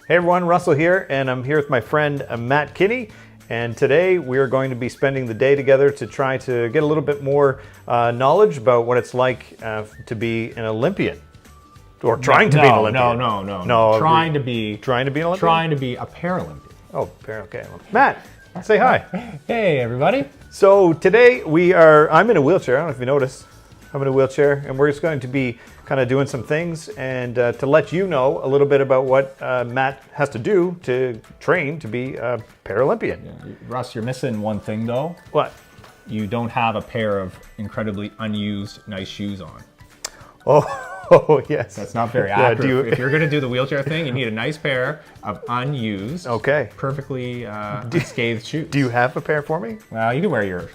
Hey everyone, Russell here, and I'm here with my friend Matt Kinnie, and today we're going to be spending the day together to try to get a little bit more knowledge about what it's like to be an Olympian. Or trying to be an Olympian. No. Trying to be an Olympian? Trying to be a Paralympian. Oh, okay. Matt, say hi. Hey everybody. So today I'm in a wheelchair, I don't know if you noticed. I'm in a wheelchair, and we're just going to be kind of doing some things and to let you know a little bit about what Matt has to do to train to be a Paralympian. Yeah. Russ, you're missing one thing though. What? You don't have a pair of incredibly unused nice shoes on. Oh yes. That's not very accurate. If you're going to do the wheelchair thing, you need a nice pair of unused, perfectly unscathed shoes. Do you have a pair for me? Well, you can wear your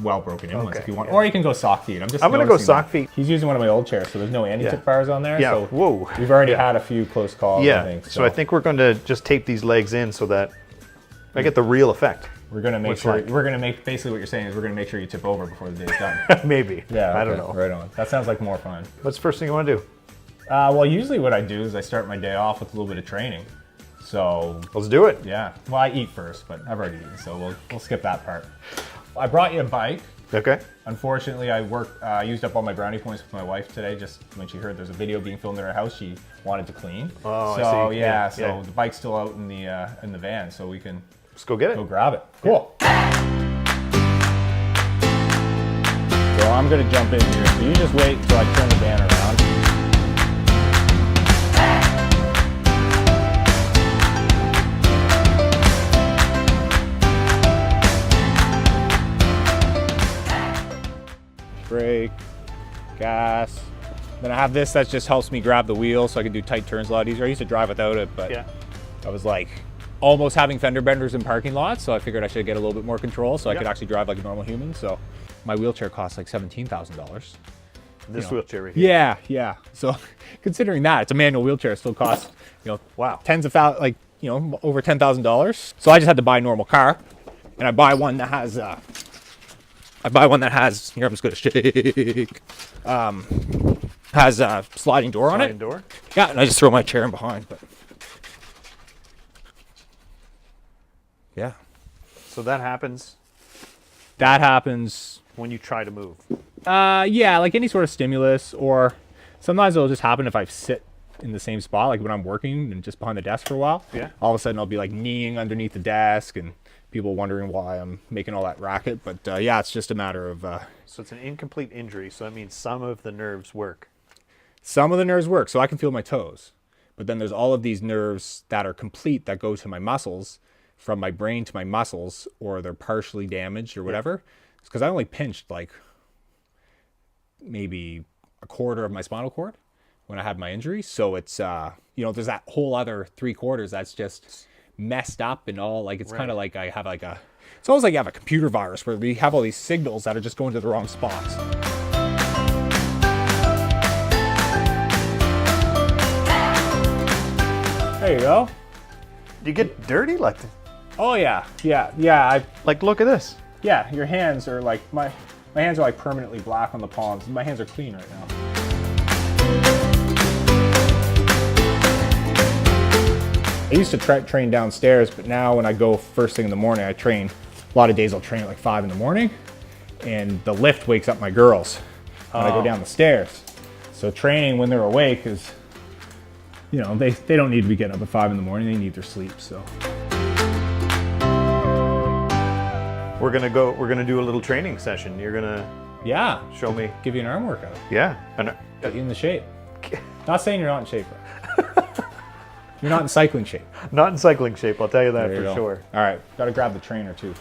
well broken in ones if you want, or you can go sock feet. I'm going to go sock feet. He's using one of my old chairs, so there's no anti-tip bars on there. Yeah. So whoa. We've already had a few close calls. Yeah. I think, so I think we're going to just tape these legs in so that I get the real effect. We're going to make sure. We're going to make basically what you're saying is we're going to make sure you tip over before the day's done. Maybe. Yeah. Okay. I don't know. Right on. That sounds like more fun. What's the first thing you want to do? Well, usually what I do is I start my day off with a little bit of training. So let's do it. Yeah. Well, I eat first, but I've already eaten, so we'll skip that part. I brought you a bike. Okay. Unfortunately, I used up all my brownie points with my wife today. Just when she heard there's a video being filmed in her house, she wanted to clean. Oh, so I see. Yeah. So the bike's still out in the van, so we can just go get it. Go grab it. Cool. So I'm gonna jump in here. So you just wait until I turn the van around. Brake, gas. Then I have this that just helps me grab the wheel so I can do tight turns a lot easier. I used to drive without it, but I was like almost having fender benders in parking lots, so I figured I should get a little bit more control so I could actually drive like a normal human. So my wheelchair costs like $17,000. This wheelchair right here. Yeah. So considering that, it's a manual wheelchair, it still costs, tens of thousands, like, over $10,000. So I just had to buy a normal car, and I buy one that has, here I'm just gonna shake, has a sliding door on it. Sliding door? Yeah, and I just throw my chair in behind, but. Yeah. So that happens? That happens. When you try to move? Yeah, like any sort of stimulus, or sometimes it'll just happen if I sit in the same spot, like when I'm working and just behind the desk for a while. Yeah. All of a sudden I'll be like kneeing underneath the desk and people wondering why I'm making all that racket. But yeah, it's just a matter of... So it's an incomplete injury, so that means some of the nerves work. Some of the nerves work, so I can feel my toes. But then there's all of these nerves that are complete that go to my muscles, from my brain to my muscles, or they're partially damaged or whatever. It's because I only pinched like maybe a quarter of my spinal cord when I had my injury. So it's, there's that whole other 3/4 that's just messed up and all. Like, it's kind of like I have like it's almost like you have a computer virus where we have all these signals that are just going to the wrong spots. There you go. Do you get dirty like that? Oh yeah. Like, look at this. Yeah, your hands are like, my hands are like permanently black on the palms. My hands are clean right now. I used to train downstairs, but now when I go first thing in the morning, I train. A lot of days I'll train at like 5 in the morning, and the lift wakes up my girls when I go down the stairs. So training when they're awake is, they don't need to be getting up at 5 in the morning. They need their sleep, so. We're gonna do a little training session. You're gonna show me, give you an arm workout. Yeah, Get you in the shape. Not saying you're not in shape, bro. You're not in cycling shape. Not in cycling shape, I'll tell you that for sure. All right, gotta grab the trainer too.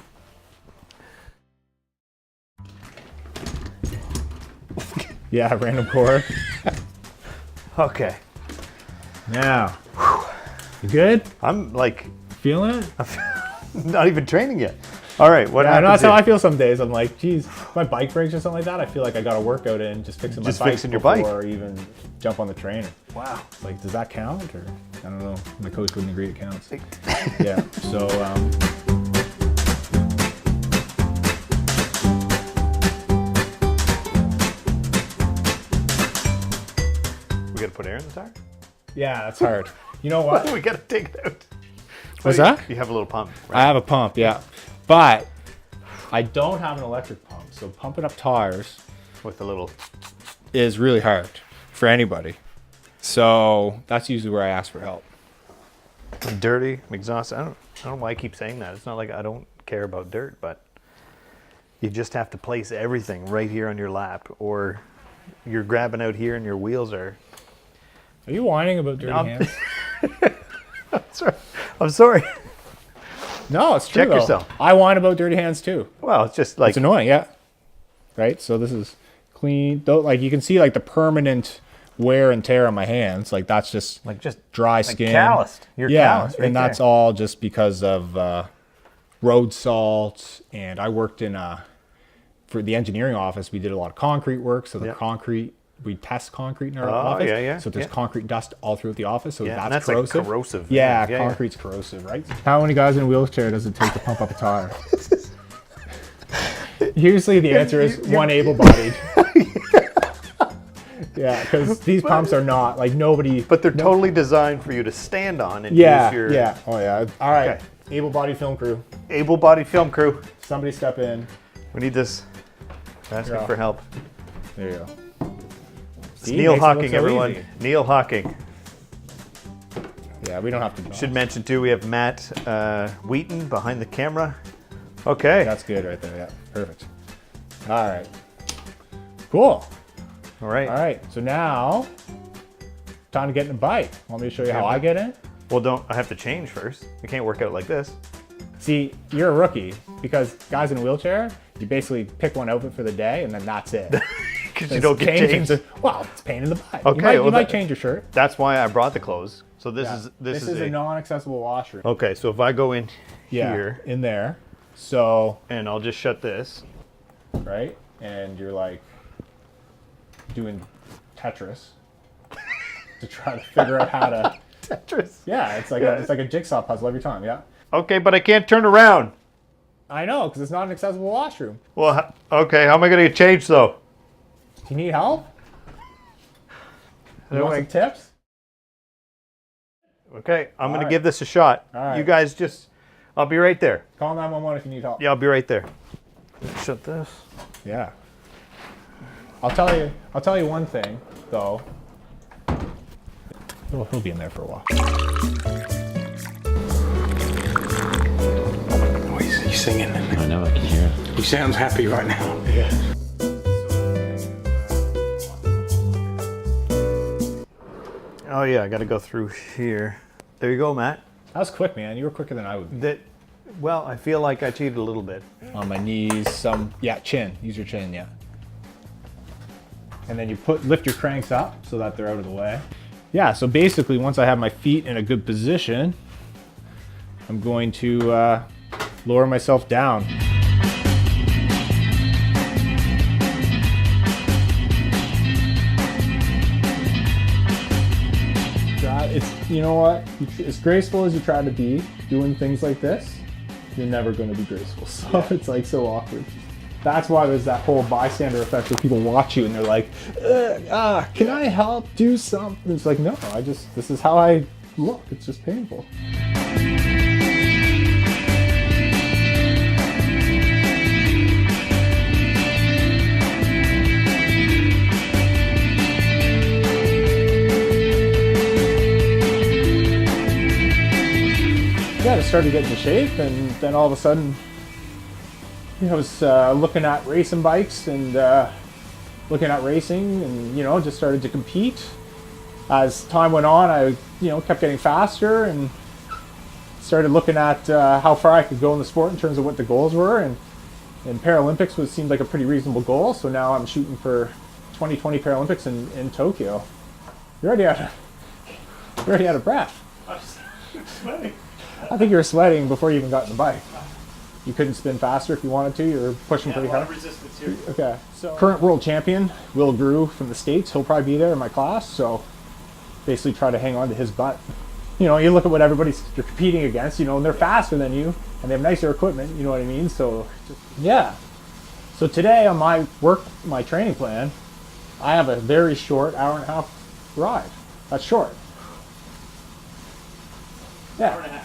Yeah, random cord. Okay. Now, you good? I'm like feeling it. I'm not even training yet. All right, what happens? That's how I feel some days. I'm like, geez, my bike breaks or something like that. I feel like I got a workout in just fixing my bike fixing your bike, or even jump on the trainer. Wow. Like, does that count? Or I don't know. My coach wouldn't agree it counts. Yeah. So. We gotta put air in the tire? Yeah, that's hard. You know what? We gotta take it out. What's that? You have a little pump, I right? have a pump, yeah. But I don't have an electric pump. So pumping up tires With a little. is really hard for anybody. So that's usually where I ask for help. I'm dirty. I'm exhausted. I don't know why I keep saying that. It's not like I don't care about dirt, but you just have to place everything right here on your lap, or you're grabbing out here and your wheels are. Are you whining about dirty hands? I'm sorry. No, it's true. Check though. yourself. I whine about dirty hands too. Well, it's just like It's annoying, yeah. Right? So this is clean. Though, like you can see like the permanent wear and tear on my hands. Like that's just dry skin. calloused. You're calloused right and that's there. all just because of road salt. And I worked in for the engineering office. We did a lot of concrete work. So the concrete, we test concrete in our office. yeah. So there's concrete dust all throughout the office. So Yeah, and that's that's corrosive. like corrosive. Yeah, Yeah. concrete's corrosive, right? How many guys in a wheelchair does it take to pump up a tire? Usually the answer is one able-bodied. Yeah, because these pumps are not like nobody. But they're totally designed for you to stand on and Yeah, use your yeah. Oh yeah. All right. Okay. Able-bodied film crew. able-bodied film crew. Somebody step in. We need this. Asking Yeah. for help. There you go. It's See, Neil makes it look Hawking, so everyone. easy. Neil Hawking. Yeah, we don't have to. Should mention too, we have Matt Wheaton behind the camera. Okay. That's good right there. Yeah, perfect. All right. Cool. All right. All right. So now, time to get in a bike. Want me to show you how I get in? Well, I have to change first. We can't work out like this. See, you're a rookie because guys in a wheelchair, you basically pick one outfit for the day and then that's it. Because you don't get changed. Well, it's a pain in the butt. Okay, you well, might change your shirt. That's why I brought the clothes. So this Yeah. is this is a non-accessible washroom. Okay, so if I go in Yeah, here in there. So, and I'll just shut this. right? And you're like doing Tetris to try to figure out how to. Tetris. Yeah, it's like a jigsaw puzzle every time. Yeah, Okay, but I can't turn around. I know because it's not an accessible washroom. Well, okay, how am I going to get changed though? Do you need help? You want some tips? Okay, I'm going right. to give this a shot. All right. You guys just, I'll be right there. Call 911 if you need help. Yeah, I'll be right there. Shut this. Yeah. I'll tell you one thing though. He'll be in there for a while. Oh, he's singing. I know, I can hear it. He sounds happy right now. Yeah. Oh yeah, I got to go through here. There you go, Matt. That was quick, man. You were quicker than I would be. Well, I feel like I cheated a little bit. On my knees, chin. Use your chin, yeah. And then you lift your cranks up so that they're out of the way. Yeah, so basically once I have my feet in a good position, I'm going to lower myself down. You know what? As graceful as you try to be doing things like this, you're never going to be graceful. So it's like so awkward. That's why there's that whole bystander effect where people watch you and they're like, can I help do something? It's like, no, this is how I look. It's just painful. Yeah, I started getting in shape, and then all of a sudden, I was looking at racing bikes and looking at racing, and just started to compete. As time went on, I kept getting faster and started looking at how far I could go in the sport in terms of what the goals were, and Paralympics seemed like a pretty reasonable goal. So now I'm shooting for 2020 Paralympics in Tokyo. You're already out of breath. I'm sweating. I think you were sweating before you even got in the bike. You couldn't spin faster if you wanted to. You were pushing pretty hard. Resistance here. Okay. So current world champion Will Grew from the States. He'll probably be there in my class. So basically, try to hang on to his butt. You look at what everybody's you're competing against. And they're faster than you, and they have nicer equipment. You know what I mean? So yeah. So today on my training plan, I have a very short 1.5 hour ride. That's short. Yeah.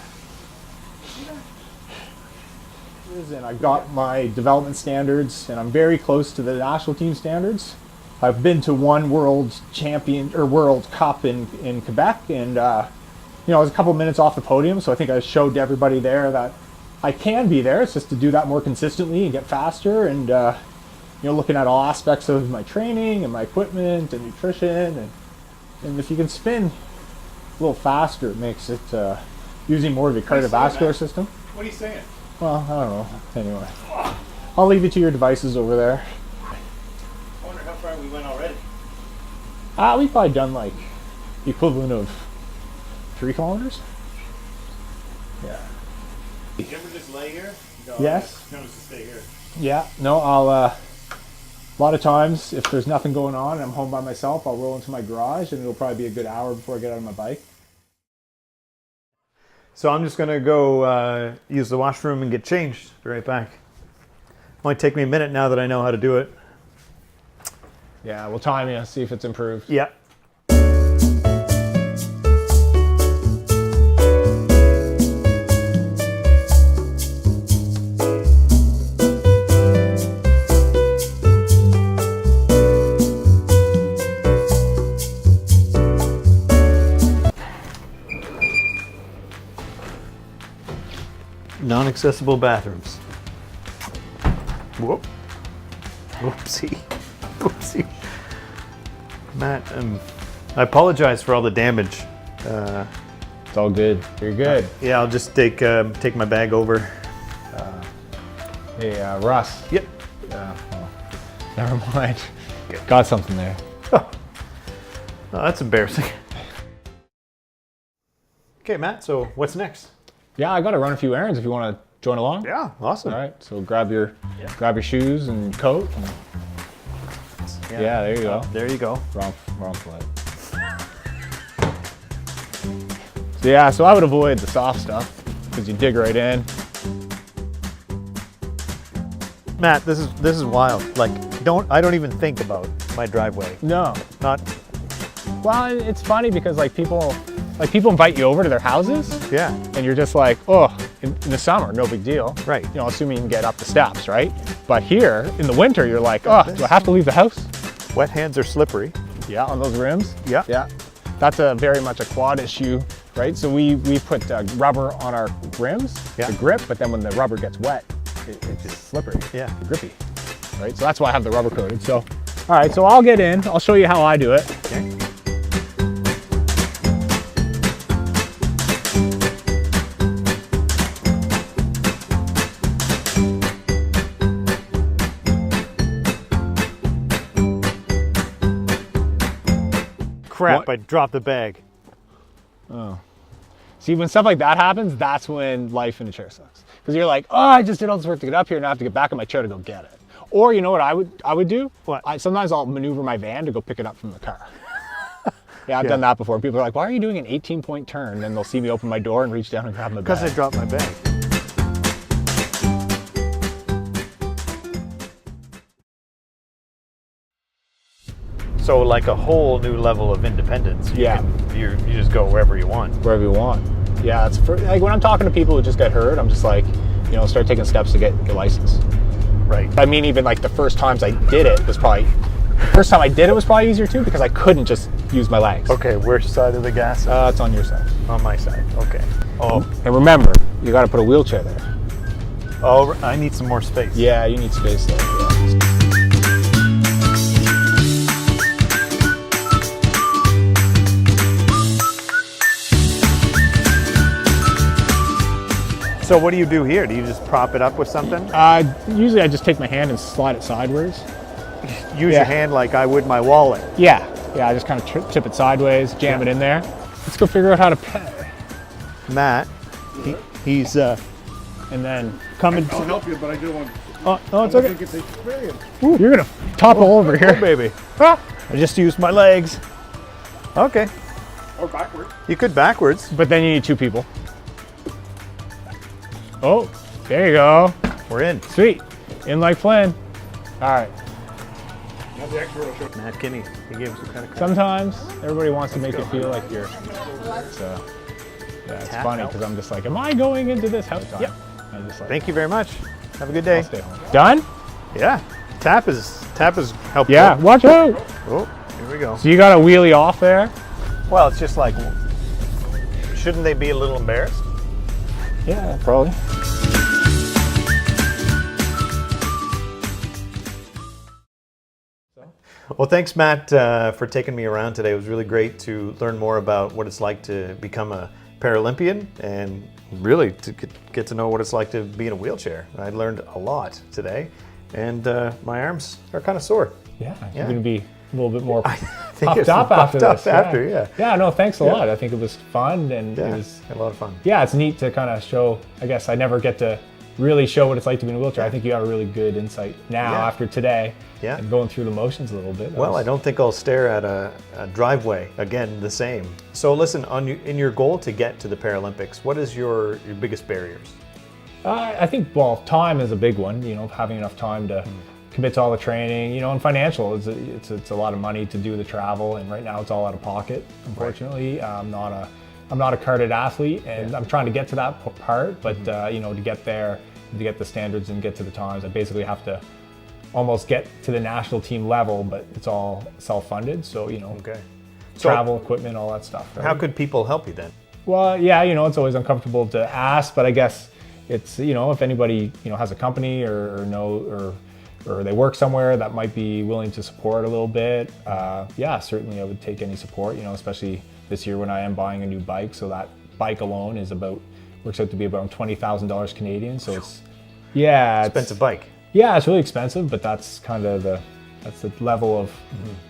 And I've got my development standards, and I'm very close to the national team standards. I've been to one world champion or World Cup in Quebec, and I was a couple minutes off the podium, so I think I showed everybody there that I can be there. It's just to do that more consistently and get faster, and looking at all aspects of my training and my equipment and nutrition, and if you can spin a little faster, it makes it using more of your cardiovascular system. What are you saying? Well, I don't know. Anyway, I'll leave it to your devices over there. I wonder how far we went already. We've probably done like the equivalent of 3 kilometers. Yeah. You ever just lay here? No, Yes. I just stay here. Yeah. No, I'll. A lot of times, if there's nothing going on and I'm home by myself, I'll roll into my garage, and it'll probably be a good hour before I get out of my bike. So I'm just gonna go use the washroom and get changed. Be right back. Might take me a minute now that I know how to do it. Yeah, we'll time you, see if it's improved. Yeah. Non-accessible bathrooms. Whoop. Whoopsie. Whoopsie. Matt, I apologize for all the damage. It's all good. You're good. Yeah, I'll just take my bag over. Hey, Russ. Yep. Yeah. Well, never mind. Got something there. Oh, that's embarrassing. Okay, Matt, so what's next? Yeah, I got to run a few errands if you want to join along. Yeah, awesome. All right, so grab your shoes and coat. Yeah, there you go. There you go. Wrong foot. So yeah, so I would avoid the soft stuff because you dig right in. Matt, this is wild. Like, I don't even think about my driveway. No. Not. Well, it's funny because people invite you over to their houses. Yeah. And you're just like, oh, in the summer, no big deal. Right. Assuming you can get up the steps, right? But here, in the winter, you're like, oh, do I have to leave the house? Wet hands are slippery. Yeah, on those rims. Yeah. Yeah. That's very much a quad issue, right? So we put rubber on our rims to grip, but then when the rubber gets wet, it's just slippery. Yeah. Grippy. Right? So that's why I have the rubber coated. So, all right, so I'll get in. I'll show you how I do it. Okay. Crap, I dropped the bag. Oh. See, when stuff like that happens, that's when life in a chair sucks. Because you're like, oh, I just did all this work to get up here and I have to get back in my chair to go get it. Or you know what I would do? What? Sometimes I'll maneuver my van to go pick it up from the car. Yeah, I've done that before. People are like, why are you doing an 18-point turn? And they'll see me open my door and reach down and grab my bag. Because I dropped my bag. So like a whole new level of independence. You just go wherever you want. Wherever you want. Yeah, it's like when I'm talking to people who just get hurt, I'm just like, start taking steps to get your license. Right. I mean, even like the first times I did it was probably easier too because I couldn't just use my legs. Okay, which side of the gas? It's on your side. On my side. Okay. Oh. And remember, you got to put a wheelchair there. Oh, I need some more space. Yeah, you need space there. Yeah. So what do you do here? Do you just prop it up with something? Usually I just take my hand and slide it sideways. Use your hand like I would my wallet. Yeah, I just kind of tip it sideways, jam it in there. Let's go figure out how to pay. Matt, he's and then coming. I'll help you, but I do want. Oh, it's okay. I think it's experience. Ooh, you're gonna topple over here. Oh, baby. I just used my legs. Okay. Or backwards. You could backwards. But then you need 2 people. Oh, there you go. We're in. Sweet. In like planned. All right. Now the expert will show. Matt Kinnie, he gave us some kind of credit. Sometimes everybody wants to make it feel like you're. So, Yeah, it's Tap funny helps. because I'm just like, am I going into this house? Yep. I'm just like, Thank you very much. Have a good day. I'll stay home. Done? Yeah. Tap is helpful. Yeah, watch out. Oh, here we go. So you got to wheelie off there? Well, it's just like, shouldn't they be a little embarrassed? Yeah, probably. Well, thanks, Matt, for taking me around today. It was really great to learn more about what it's like to become a Paralympian and really to get to know what it's like to be in a wheelchair. I learned a lot today, and my arms are kind of sore. Yeah, you're going to be a little bit more think puffed it's up after puffed this. up after, yeah. Yeah, no, thanks a lot. I think it was fun, and Yeah, it was, had a lot of fun. yeah, it's neat to kind of show, I guess I never get to really show what it's like to be in a wheelchair. I think you got a really good insight now Yeah. after today Yeah. and going through the motions a little bit. Well, I don't think I'll stare at a driveway again the same. So listen, in your goal to get to the Paralympics, what is your biggest barriers? I think, well, time is a big one, you know, having enough time to commit to all the training, you know, and financial, it's a lot of money to do the travel, and right now it's all out of pocket, unfortunately. I'm not a carded athlete, and I'm trying to get to that part, but you know, to get there, to get the standards and get to the times, I basically have to almost get to the national team level, but it's all self-funded, so, you know, Okay. So travel, equipment, all that stuff. Right? how could people help you then? Well, yeah, you know, it's always uncomfortable to ask, but I guess it's, you know, if anybody, you know, has a company or they work somewhere that might be willing to support a little bit, yeah, certainly I would take any support, you know, especially this year when I am buying a new bike. So that bike alone is works out to be about $20,000 Canadian. So it's, yeah. Expensive bike. Yeah, it's really expensive, but that's kind of that's the level of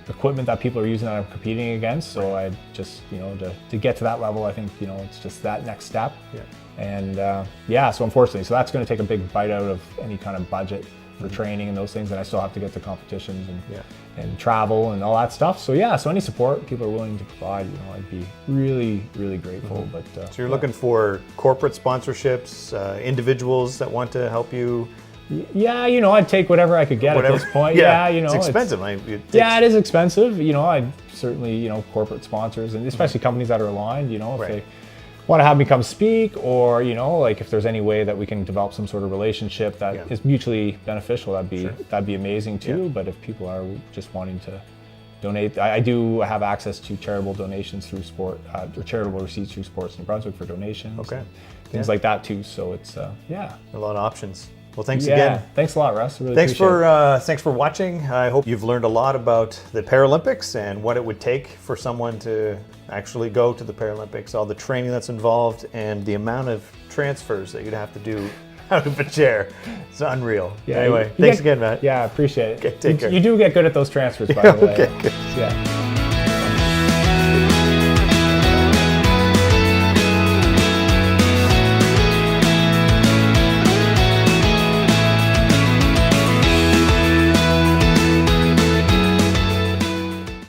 equipment that people are using that I'm competing against. So I just, you know, to get to that level, I think, you know, it's just that next step. Yeah. And yeah, so unfortunately, so that's going to take a big bite out of any kind of budget for training and those things. And I still have to get to competitions and travel and all that stuff. So yeah, so any support people are willing to provide, you know, I'd be really, really grateful. But So you're looking for corporate sponsorships, individuals that want to help you? yeah, you know, I'd take whatever I could get at this point. Yeah, you know, it's expensive. Yeah, it is expensive. You know, I'd certainly, you know, corporate sponsors and especially companies that are aligned, you know, if they want to have me come speak, or, you know, like if there's any way that we can develop some sort of relationship that is mutually beneficial, that'd be amazing too. But if people are just wanting to donate, I do have access to charitable donations through sport, or charitable receipts through Sports New Brunswick for donations. Okay. Things like that too. So it's, yeah. A lot of options. Well, thanks Yeah, again. thanks a lot, Russ. I really Thanks appreciate it. thanks for watching. I hope you've learned a lot about the Paralympics and what it would take for someone to actually go to the Paralympics, all the training that's involved, and the amount of transfers that you'd have to do out of a chair. It's unreal. Yeah, Anyway, you thanks get- again, Matt. Yeah, I appreciate it. Okay, take care. You do get good at those transfers, by the way. Okay, good. Yeah.